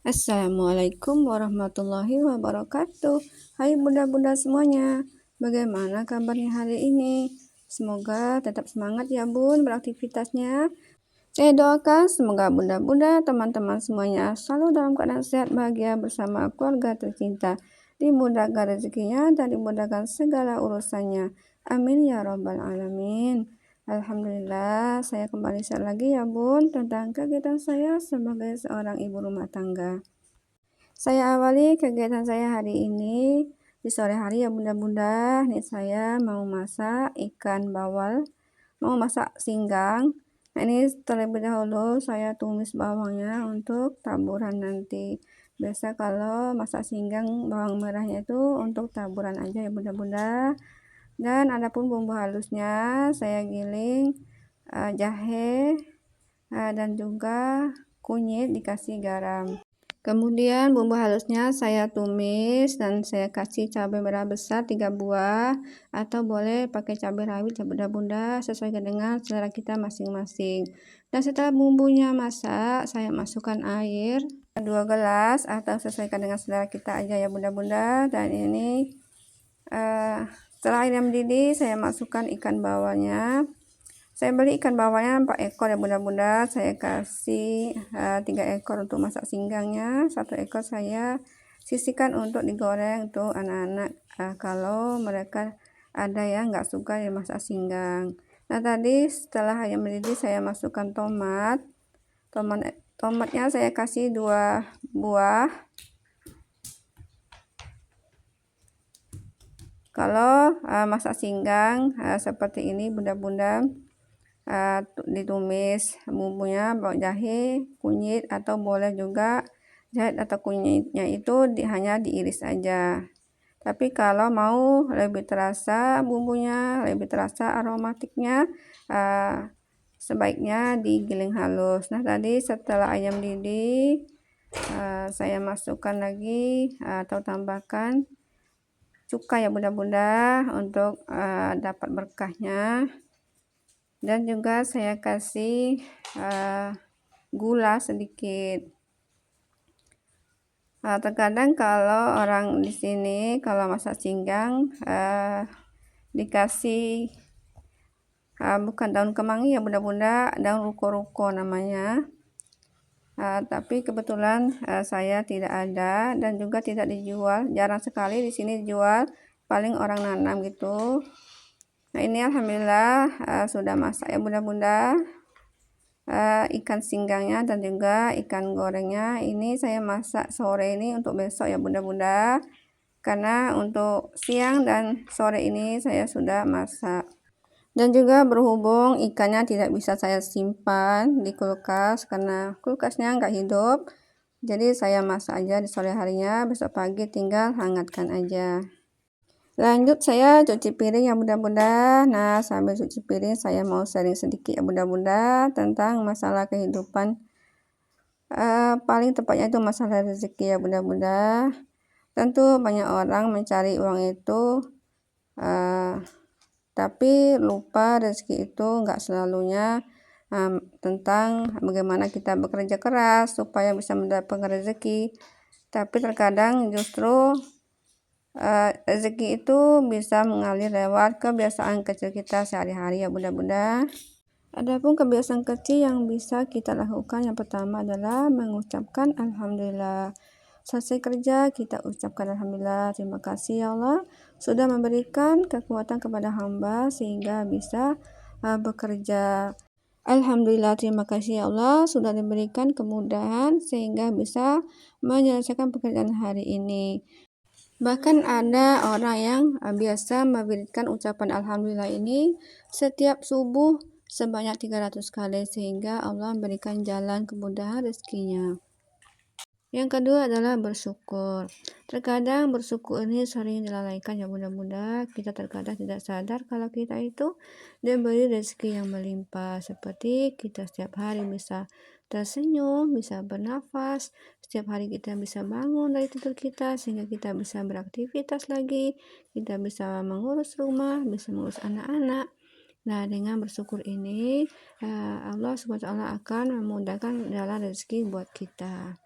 Assalamualaikum warahmatullahi wabarakatuh. Hai bunda-bunda semuanya, bagaimana kabarnya hari ini? Semoga tetap semangat ya bun beraktivitasnya. Saya doakan semoga bunda-bunda teman-teman semuanya selalu dalam keadaan sehat bahagia bersama keluarga tercinta, dimudahkan rezekinya dan dimudahkan segala urusannya. Amin ya robbal alamin. Alhamdulillah, saya kembali share lagi ya bun tentang kegiatan saya sebagai seorang ibu rumah tangga. Saya awali kegiatan saya hari ini di sore hari ya bunda-bunda. Nih saya mau masak ikan bawal, mau masak singgang. Nah ini terlebih dahulu saya tumis bawangnya untuk taburan nanti. Biasa kalau masak singgang bawang merahnya itu untuk taburan aja ya bunda-bunda. Dan adapun bumbu halusnya saya giling jahe dan juga kunyit dikasih garam. Kemudian bumbu halusnya saya tumis dan saya kasih cabai merah besar 3 buah atau boleh pakai cabai rawit ya bunda-bunda sesuai dengan selera kita masing-masing. Dan setelah bumbunya masak, saya masukkan air 2 gelas atau sesuaikan dengan selera kita aja ya bunda-bunda. Dan ini setelah airnya mendidih, saya masukkan ikan bawalnya. Saya beli ikan bawalnya 4 ekor ya bunda-bunda. Saya kasih 3 ekor untuk masak singgangnya, 1 ekor saya sisihkan untuk digoreng untuk anak-anak kalau mereka ada yang nggak suka ya masak singgang. Nah tadi setelah ayam mendidih saya masukkan tomatnya saya kasih 2 buah. Kalau masak singgang seperti ini bunda-bunda, ditumis bumbunya bawang jahe, kunyit, atau boleh juga jahe atau kunyitnya itu hanya diiris aja. Tapi kalau mau lebih terasa bumbunya, lebih terasa aromatiknya, sebaiknya digiling halus. Nah tadi setelah ayam mendidih, saya masukkan lagi atau tambahkan cuka ya bunda-bunda untuk dapat berkahnya. Dan juga saya kasih gula sedikit. Terkadang kalau orang di sini kalau masak singgang dikasih bukan daun kemangi ya bunda-bunda, daun ruko-ruko namanya. Tapi kebetulan saya tidak ada dan juga tidak dijual, jarang sekali di sini dijual, paling orang nanam gitu. Nah ini alhamdulillah sudah masak ya bunda-bunda. Ikan singgangnya dan juga ikan gorengnya ini saya masak sore ini untuk besok ya bunda-bunda, karena untuk siang dan sore ini saya sudah masak. Dan juga berhubung ikannya tidak bisa saya simpan di kulkas karena kulkasnya nggak hidup, jadi saya masak aja di sore harinya, besok pagi tinggal hangatkan aja. Lanjut saya cuci piring ya bunda-bunda. Nah sambil cuci piring saya mau sharing sedikit ya bunda-bunda tentang masalah kehidupan, paling tepatnya itu masalah rezeki ya bunda-bunda. Tentu banyak orang mencari uang itu tapi lupa rezeki itu nggak selalunya tentang bagaimana kita bekerja keras supaya bisa mendapatkan rezeki, tapi terkadang justru rezeki itu bisa mengalir lewat kebiasaan kecil kita sehari-hari ya bunda-bunda. Adapun kebiasaan kecil yang bisa kita lakukan, yang pertama adalah mengucapkan alhamdulillah. Selesai kerja kita ucapkan alhamdulillah, terima kasih ya Allah sudah memberikan kekuatan kepada hamba sehingga bisa bekerja. Alhamdulillah, terima kasih ya Allah sudah diberikan kemudahan sehingga bisa menyelesaikan pekerjaan hari ini. Bahkan ada orang yang biasa memberikan ucapan alhamdulillah ini setiap subuh sebanyak 300 kali sehingga Allah memberikan jalan kemudahan rezekinya. Yang kedua adalah bersyukur. Terkadang bersyukur ini sering dilalaikan ya bunda-bunda. Kita terkadang tidak sadar kalau kita itu diberi rezeki yang melimpah. Seperti kita setiap hari bisa tersenyum, bisa bernafas. Setiap hari kita bisa bangun dari tidur kita sehingga kita bisa beraktivitas lagi. Kita bisa mengurus rumah, bisa mengurus anak-anak. Nah, dengan bersyukur ini Allah SWT akan memudahkan jalan rezeki buat kita.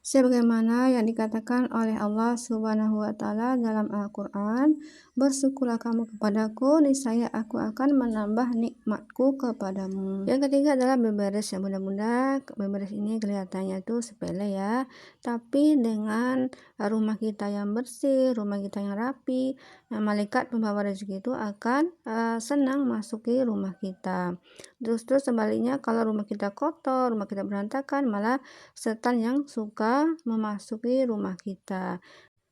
Sebagaimana yang dikatakan oleh Allah Subhanahu wa Ta'ala dalam Al-Quran, "Bersyukurlah kamu kepadaku, niscaya aku akan menambah nikmatku kepadamu." Yang ketiga adalah beberes ya bunda-bunda. Beberes ini kelihatannya tuh sepele ya, tapi dengan rumah kita yang bersih, rumah kita yang rapi, nah, malaikat pembawa rezeki itu akan senang masuki rumah kita. Terus sebaliknya kalau rumah kita kotor, rumah kita berantakan, malah setan yang suka memasuki rumah kita.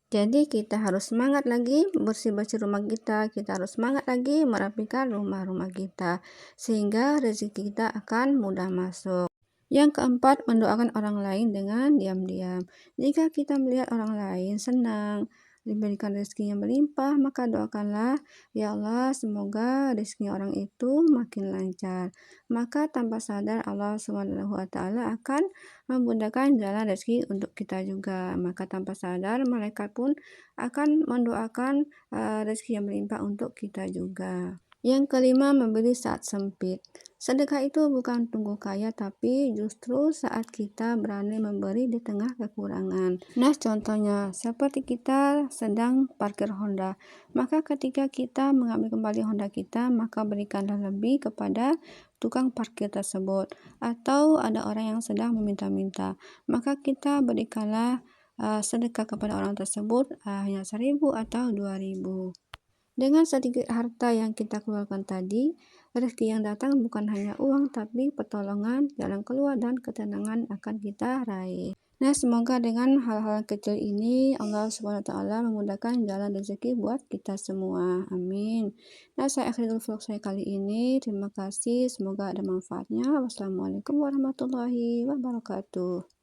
Jadi kita harus semangat lagi bersih-bersih rumah kita harus semangat lagi merapikan rumah-rumah kita, sehingga rezeki kita akan mudah masuk. Yang keempat, mendoakan orang lain dengan diam-diam. Jika kita melihat orang lain senang, diberikan rezeki yang berlimpah, maka doakanlah, "Ya Allah, semoga rezeki orang itu makin lancar." Maka tanpa sadar Allah Subhanahu wa Ta'ala akan memudahkan jalan rezeki untuk kita juga. Maka tanpa sadar malaikat pun akan mendoakan rezeki yang berlimpah untuk kita juga. Yang kelima, memberi saat sempit. Sedekah itu bukan tunggu kaya, tapi justru saat kita berani memberi di tengah kekurangan. Nah, contohnya seperti kita sedang parkir Honda, maka ketika kita mengambil kembali Honda kita, maka berikanlah lebih kepada tukang parkir tersebut. Atau ada orang yang sedang meminta-minta, maka kita berikanlah sedekah kepada orang tersebut hanya 1.000 atau 2.000. Dengan sedikit harta yang kita keluarkan tadi, rezeki yang datang bukan hanya uang, tapi pertolongan, jalan keluar, dan ketenangan akan kita raih. Nah, semoga dengan hal-hal kecil ini Allah SWT memudahkan jalan rezeki buat kita semua. Amin. Nah, saya akhiri dulu vlog saya kali ini. Terima kasih. Semoga ada manfaatnya. Wassalamualaikum warahmatullahi wabarakatuh.